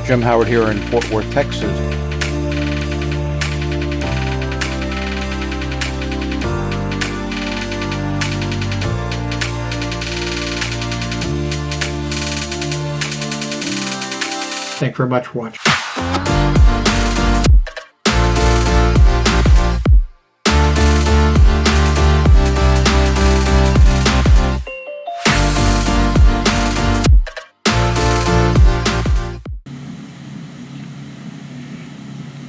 Jim Howard here in Fort Worth, Texas. Thank you very much for watching.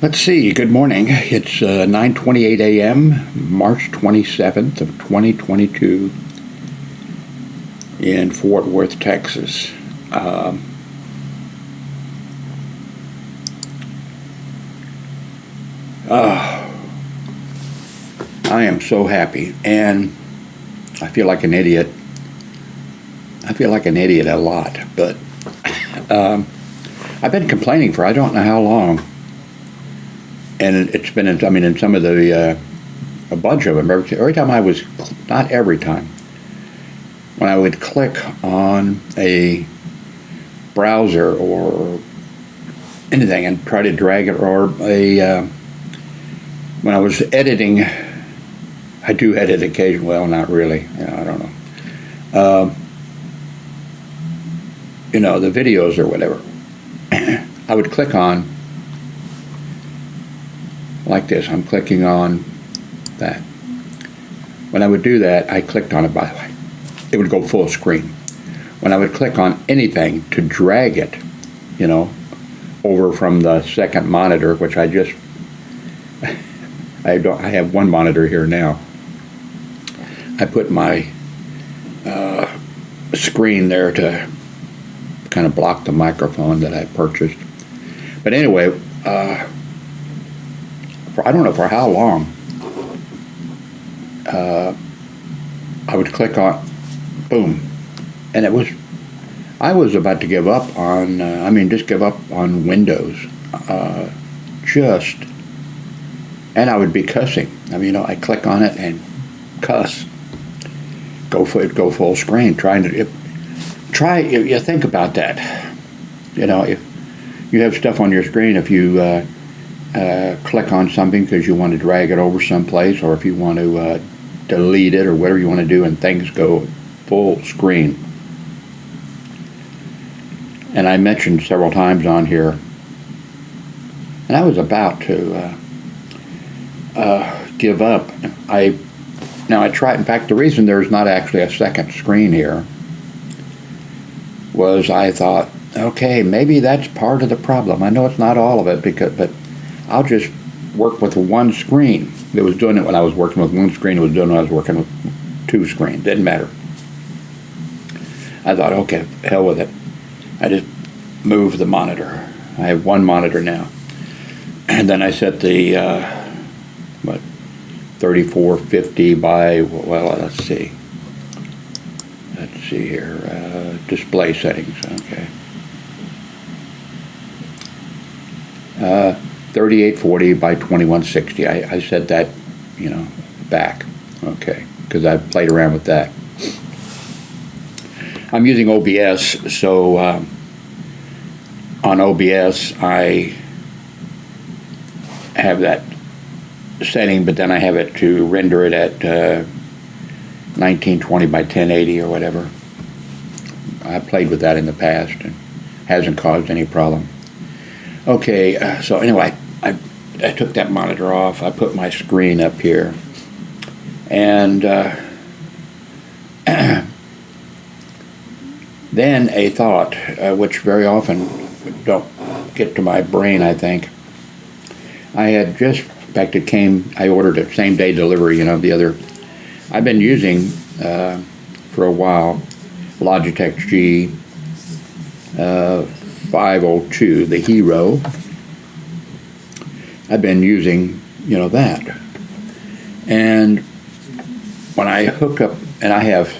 Let's see, good morning. It's 9:28 a.m., March 27th of 2022 in Fort Worth, Texas. I am so happy, and I feel like an idiot. I feel like an idiot a lot, but I've been complaining for I don't know how long. And it's been, in some of the, a bunch of them, every time I was, not every time, when I would click on a browser or anything and try to drag it, or when I was editing, I do edit occasionally, well, not really, I don't know. The videos or whatever, I would click on, like this. I'm clicking on that. When I would do that, I clicked on it, by the way. It would go full screen. When I would click on anything to drag it, over from the second monitor, which I just, I have one monitor here now. I put my screen there to kind of block the microphone that I purchased. But anyway, I don't know for how long, I would click on, boom, and I was about to give up on, just give up on Windows, and I would be cussing. I click on it and cuss, go full screen, you think about that, if you have stuff on your screen, if you, click on something because you want to drag it over someplace, or if you want to delete it or whatever you want to do, and things go full screen. And I mentioned several times on here, and I was about to give up. I tried. In fact, the reason there's not actually a second screen here was I thought, okay, maybe that's part of the problem. I know it's not all of it, but I'll just work with one screen. It was doing it when I was working with one screen. It was doing it when I was working with two screens. Didn't matter. I thought, okay, hell with it. I just moved the monitor. I have one monitor now. And then I set the, 3450 by, well, let's see. Let's see here. Display settings, okay. 3840 by 2160. I set that, back, okay, because I played around with that. I'm using OBS, so on OBS I have that setting, but then I have it to render it at 1920 by 1080 or whatever. I played with that in the past and hasn't caused any problem. Okay, so anyway, I took that monitor off. I put my screen up here, and then a thought, which very often don't get to my brain, I think. I had just, in fact, I ordered it same day delivery, I've been using for a while Logitech G 502, the Hero. I've been using, that. And when I hook up, and I have,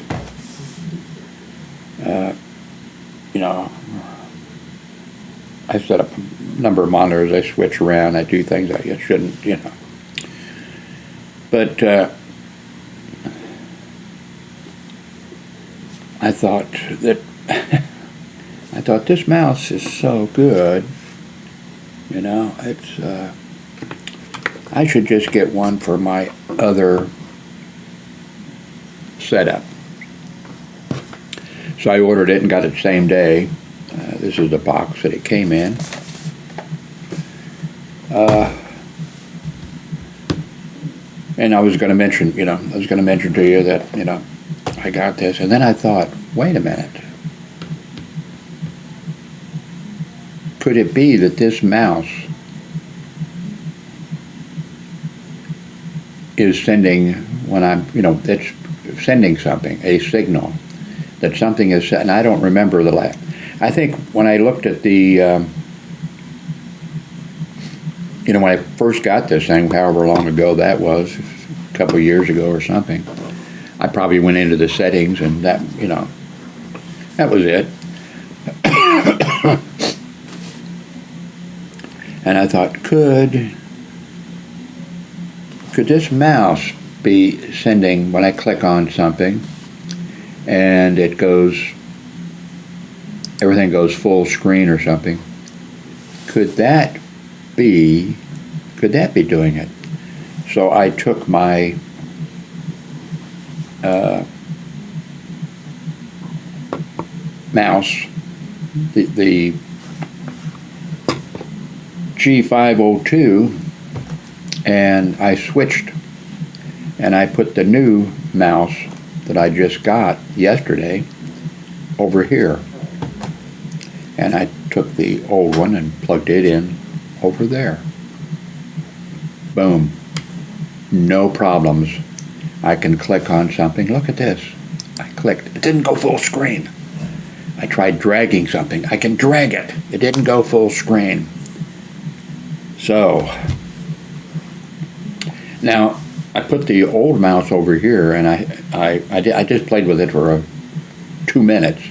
I set up a number of monitors, I switch around, I do things I shouldn't, But I thought this mouse is so good You know, it's, I should just get one for my other setup. So I ordered it and got it same day. This is the box that it came in. And I was going to mention, to you that, I got this. And then I thought, wait a minute. Could it be that this mouse is sending, when I'm, it's sending something, a signal, that something is set, and I don't remember the last. I think when I looked at the, when I first got this thing, however long ago that was, a couple of years ago or something, I probably went into the settings and that, that was it. And I thought, could this mouse be sending, when I click on something and it goes, everything goes full screen or something, could that be doing it? So I took my mouse, the G502, and I switched, and I put the new mouse that I just got yesterday over here, and I took the old one and plugged it in over there. Boom. No problems. I can click on something. Look at this. I clicked. It didn't go full screen. I tried dragging something. I can drag it. It didn't go full screen. So, now, I put the old mouse over here, and I just played with it for 2 minutes.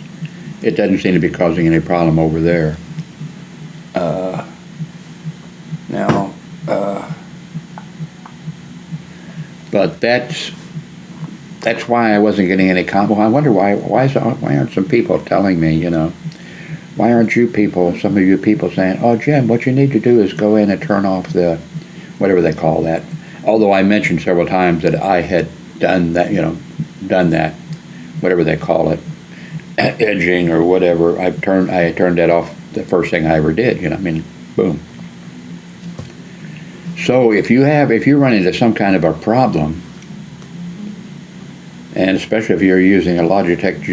It doesn't seem to be causing any problem over there. But that's why I wasn't getting any comment. I wonder why aren't some people telling me, why aren't you people, some of you people saying, oh, Jim, what you need to do is go in and turn off the, whatever they call that. Although I mentioned several times that I had done that, whatever they call it, edging or whatever. I turned that off the first thing I ever did, boom. So if you run into some kind of a problem, and especially if you're using a Logitech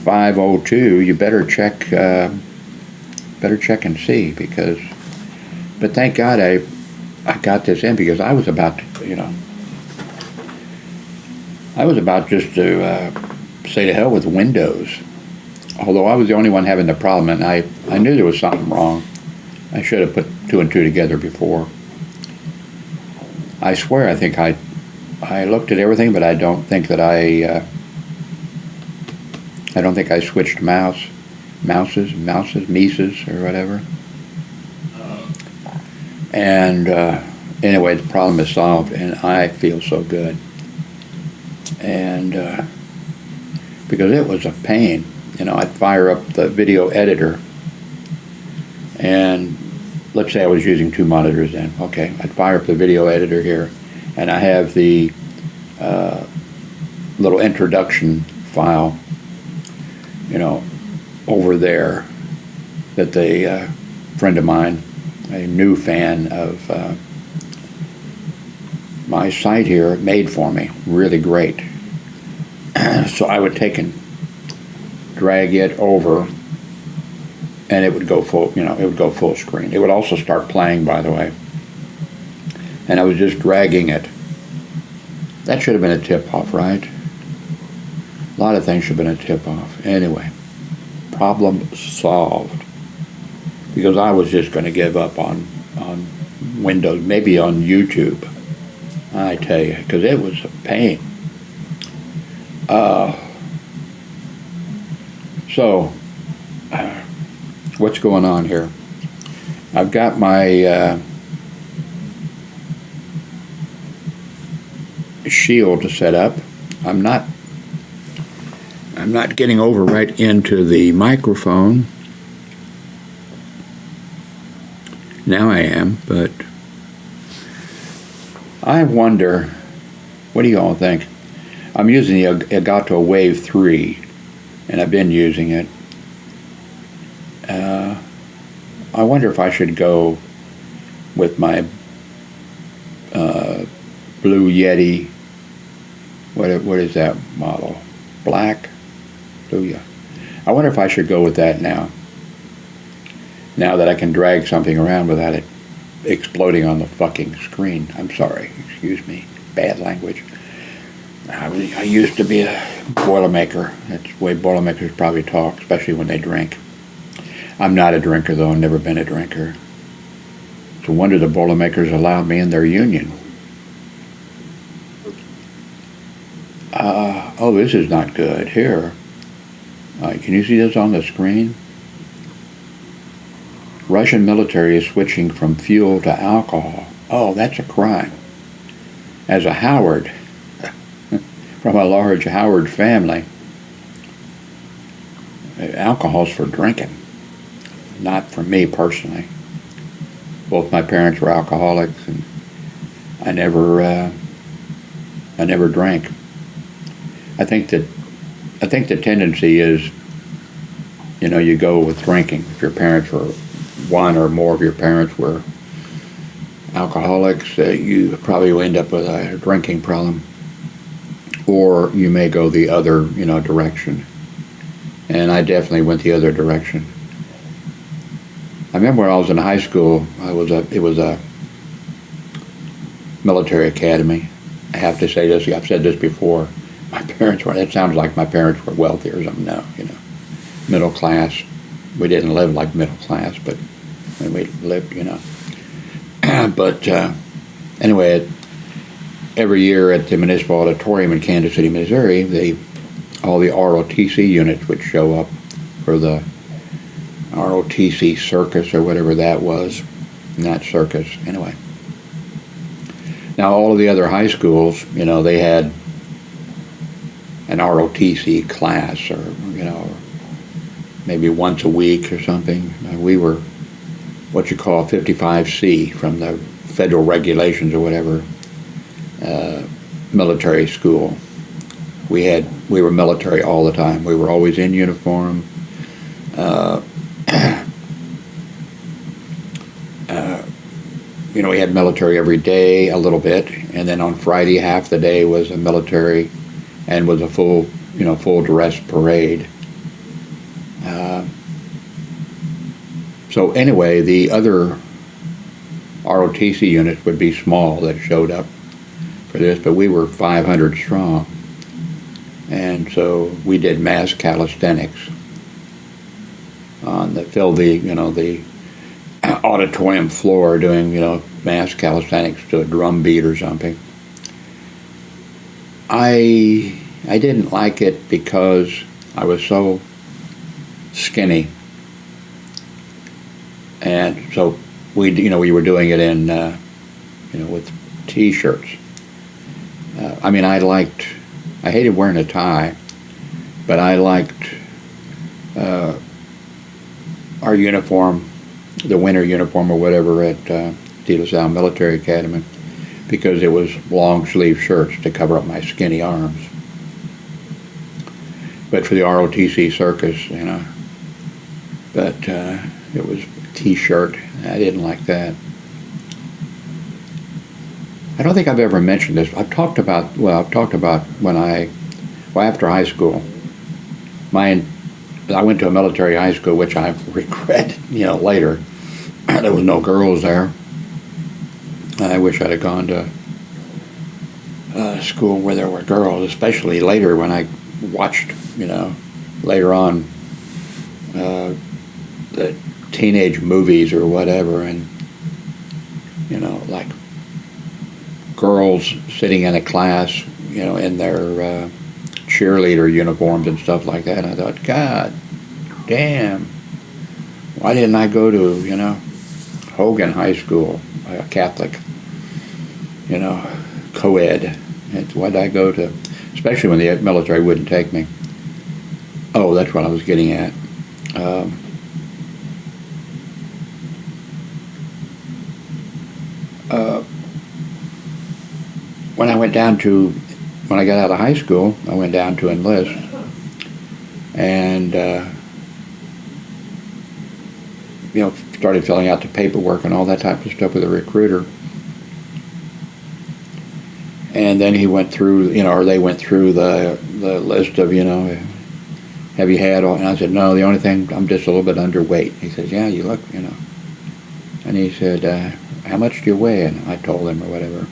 G502, you better check and see, but thank God I got this in, because I was about to, just to say to hell with Windows. Although I was the only one having the problem, and I knew there was something wrong. I should have put 2 and 2 together before. I swear I think I looked at everything, but I don't think that I switched Mises, or whatever. And anyway, the problem is solved, and I feel so good. And because it was a pain, I'd fire up the video editor, and let's say I was using 2 monitors then. Okay, I'd fire up the video editor here, and I have the little introduction file, over there, that the friend of mine, a new fan of my site here, made for me. Really great. So I would take and drag it over, and it would go full, full screen. It would also start playing, by the way. And I was just dragging it. That should have been a tip-off, right? A lot of things should have been a tip-off. Anyway, problem solved. Because I was just going to give up on Windows, maybe on YouTube. I tell you, because it was a pain. So, what's going on here? I've got my shield to set up. I'm not getting over right into the microphone. Now I am, but I wonder, what do you all think? I'm using the Elgato Wave 3, and I've been using it. I wonder if I should go with my Blue Yeti. What is that model? Black? Blue, yeah. I wonder if I should go with that now. Now that I can drag something around without it exploding on the fucking screen. I'm sorry, excuse me, bad language. I used to be a Boilermaker. That's the way Boilermakers probably talk, especially when they drink. I'm not a drinker, though. I've never been a drinker. It's a wonder the Boilermakers allowed me in their union. Oh, this is not good. Here. Can you see this on the screen? Russian military is switching from fuel to alcohol. Oh, that's a crime. As a Howard, from a large Howard family, alcohol's for drinking, not for me personally. Both my parents were alcoholics, and I never drank. I think the tendency is, you know, you go with drinking. If your parents were, one or more of your parents were alcoholics, you probably will end up with a drinking problem. Or you may go the other, direction. And I definitely went the other direction. I remember when I was in high school, it was a military academy. I have to say this, I've said this before. My parents were, it sounds like my parents were wealthy or something. No, middle class. We didn't live like middle class, but we lived, But anyway, every year at the Municipal Auditorium in Kansas City, Missouri, all the ROTC units would show up for the ROTC circus or whatever that was. Not circus, anyway. Now all of the other high schools, they had an ROTC class, or maybe once a week or something. We were what you call 55C from the federal regulations or whatever, military school. We were military all the time. We were always in uniform. We had military every day a little bit, and then on Friday half the day was a military, and was a full dress parade. So anyway, the other ROTC units would be small that showed up for this, but we were 500 strong, and so we did mass calisthenics on the auditorium floor, doing mass calisthenics to a drum beat or something. I didn't like it because I was so skinny, and so we were doing it in with t-shirts. I hated wearing a tie, but I liked our uniform, the winter uniform or whatever at De La Salle Military Academy, because it was long sleeve shirts to cover up my skinny arms. But for the ROTC circus, it was t-shirt. I didn't like that. I don't think I've ever mentioned this. I've talked about when after high school, I went to a military high school, which I regret, later. There was no girls there. I wish I'd have gone to school where there were girls, especially later when I watched, later on, the teenage movies or whatever, and, like girls sitting in a class, in their cheerleader uniforms and stuff like that. And I thought, God damn, why didn't I go to, Hogan High School, a Catholic, co-ed? Why did I go to, especially when the military wouldn't take me? Oh, that's what I was getting at. when I got out of high school, I went down to enlist, and started filling out the paperwork and all that type of stuff with a recruiter. And then he went through, or they went through the list of, have you had all? And I said, no, the only thing, I'm just a little bit underweight. He says, yeah, you look, And he said, how much do you weigh? And I told him or whatever.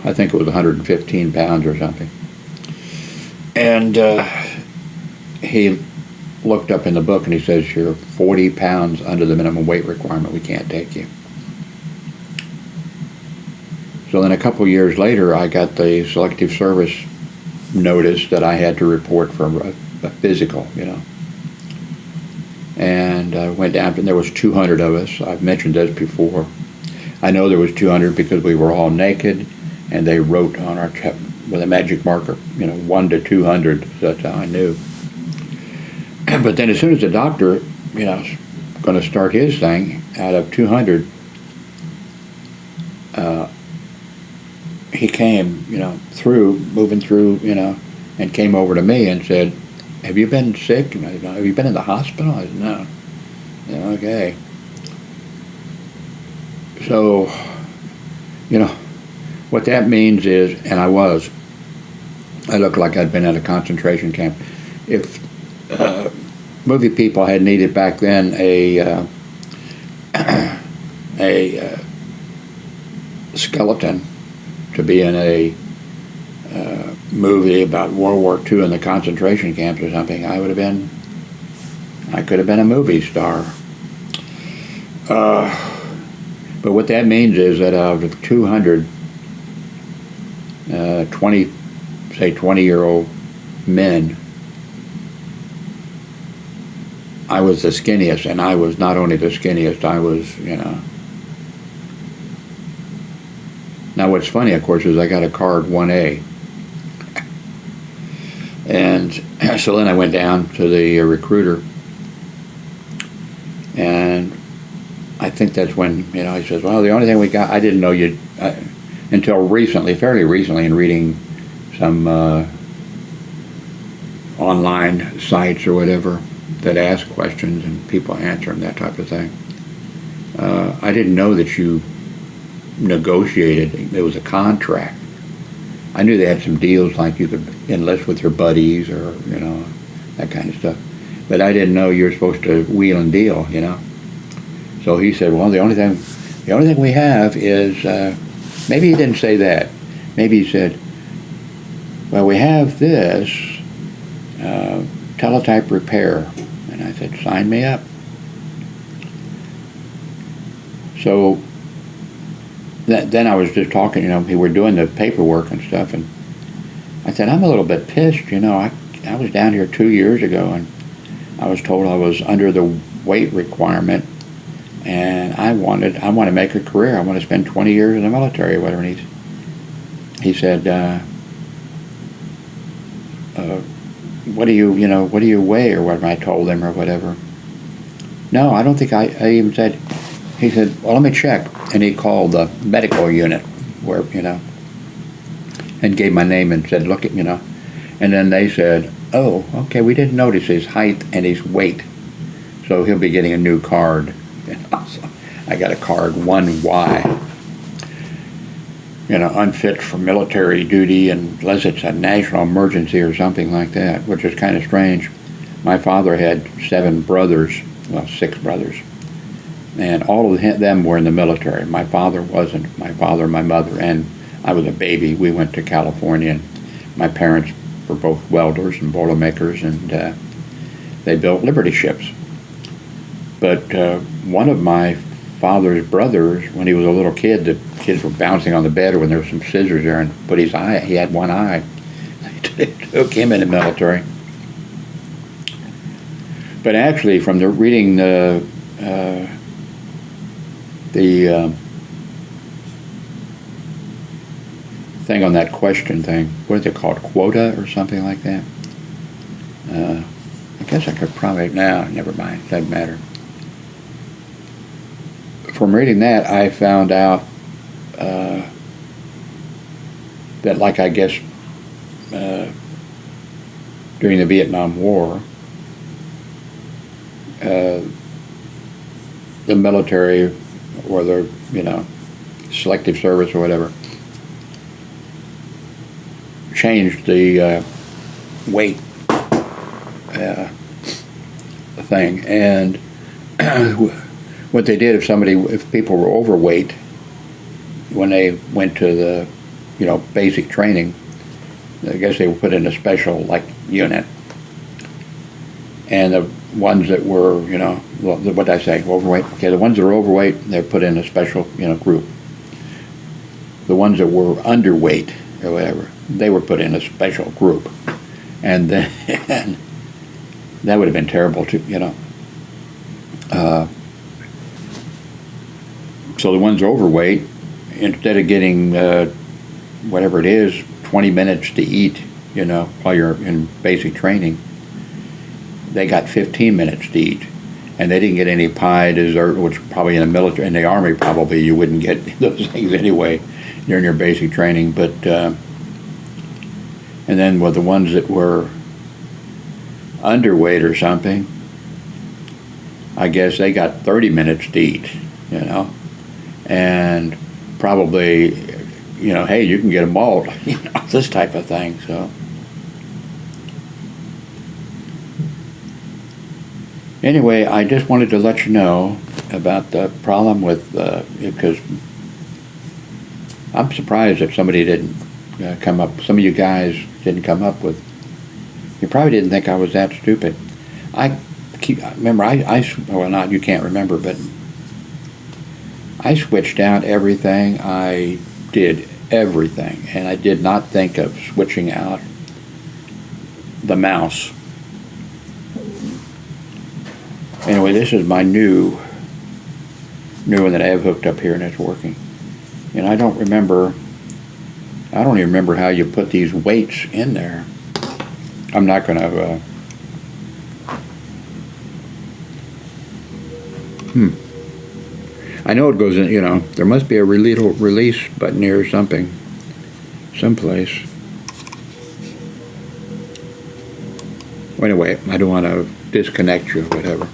I think it was 115 pounds or something. And he looked up in the book and he says, you're 40 pounds under the minimum weight requirement. We can't take you. So then a couple of years later, I got the selective service notice that I had to report for a physical, And I went down, and there was 200 of us. I've mentioned this before. I know there was 200 because we were all naked, and they wrote on our chest with a magic marker, 1 to 200. So that's how I knew. But then as soon as the doctor, was going to start his thing, out of 200, he came, moving through, and came over to me and said, have you been sick? And I said, have you been in the hospital? I said, no. Yeah, okay. So, what that means is, and I looked like I'd been at a concentration camp. If movie people had needed back then a skeleton to be in a movie about World War II in the concentration camps or something, I could have been a movie star. But what that means is that out of 200 20-year-old men, I was the skinniest, and I was not only the skinniest, I was, Now what's funny, of course, is I got a card 1A. And so then I went down to the recruiter, and I think that's when, he says, well, the only thing we got, I didn't know you until recently, fairly recently, in reading some online sites or whatever that ask questions and people answer them, that type of thing. I didn't know that you negotiated. It was a contract. I knew they had some deals like you could enlist with your buddies or, that kind of stuff. But I didn't know you were supposed to wheel and deal, So he said, well, the only thing we have is, maybe he didn't say that. Maybe he said, well, we have this teletype repair. And I said, sign me up. So then I was just talking, we were doing the paperwork and stuff, and I said, I'm a little bit pissed, I was down here 2 years ago, and I was told I was under the weight requirement, and I want to make a career. I want to spend 20 years in the military or whatever. And he said, what do you weigh or whatever? I told him or whatever. No, I don't think I even said. He said, well, let me check. And he called the medical unit where, and gave my name and said, look at, and then they said, oh, okay, we didn't notice his height and his weight. So he'll be getting a new card. So I got a card 1Y, unfit for military duty unless it's a national emergency or something like that, which is kind of strange. My father had 6 brothers, and all of them were in the military. My father wasn't. My father, my mother, and I was a baby. We went to California, and my parents were both welders and boilermakers, and they built Liberty ships. But one of my father's brothers, when he was a little kid, the kids were bouncing on the bed, or when there were some scissors there, and put his eye, he had one eye. They took him in the military. But actually, from reading the thing on that question thing, what is it called, quota or something like that? I guess I could probably, never mind, doesn't matter. From reading that, I found out that, like, I guess during the Vietnam War, the military or the, selective service or whatever, changed the weight thing. And what they did, if people were overweight, when they went to the, basic training, I guess they were put in a special, unit. And the ones that were, what did I say, overweight? Okay, the ones that are overweight, they're put in a special, group. The ones that were underweight or whatever, they were put in a special group. And then that would have been terrible too, so the ones overweight, instead of getting whatever it is, 20 minutes to eat, while you're in basic training, they got 15 minutes to eat. And they didn't get any pie, dessert, which probably in the Army probably you wouldn't get those things anyway during your basic training. But and then with the ones that were underweight or something, I guess they got 30 minutes to eat, and probably, hey, you can get a malt, this type of thing. So anyway, I just wanted to let you know about the problem with, because I'm surprised that somebody didn't come up, some of you guys didn't come up with, you probably didn't think I was that stupid. Remember, well, not, you can't remember, but I switched out everything. I did everything, and I did not think of switching out the mouse. Anyway, this is my new one that I have hooked up here, and it's working. And I don't even remember how you put these weights in there. I'm not going to, I know it goes in, there must be a release button here or something, someplace. Well, anyway, I don't want to disconnect you or whatever.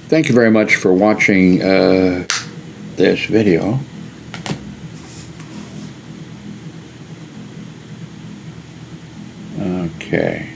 Thank you very much for watching this video. Okay.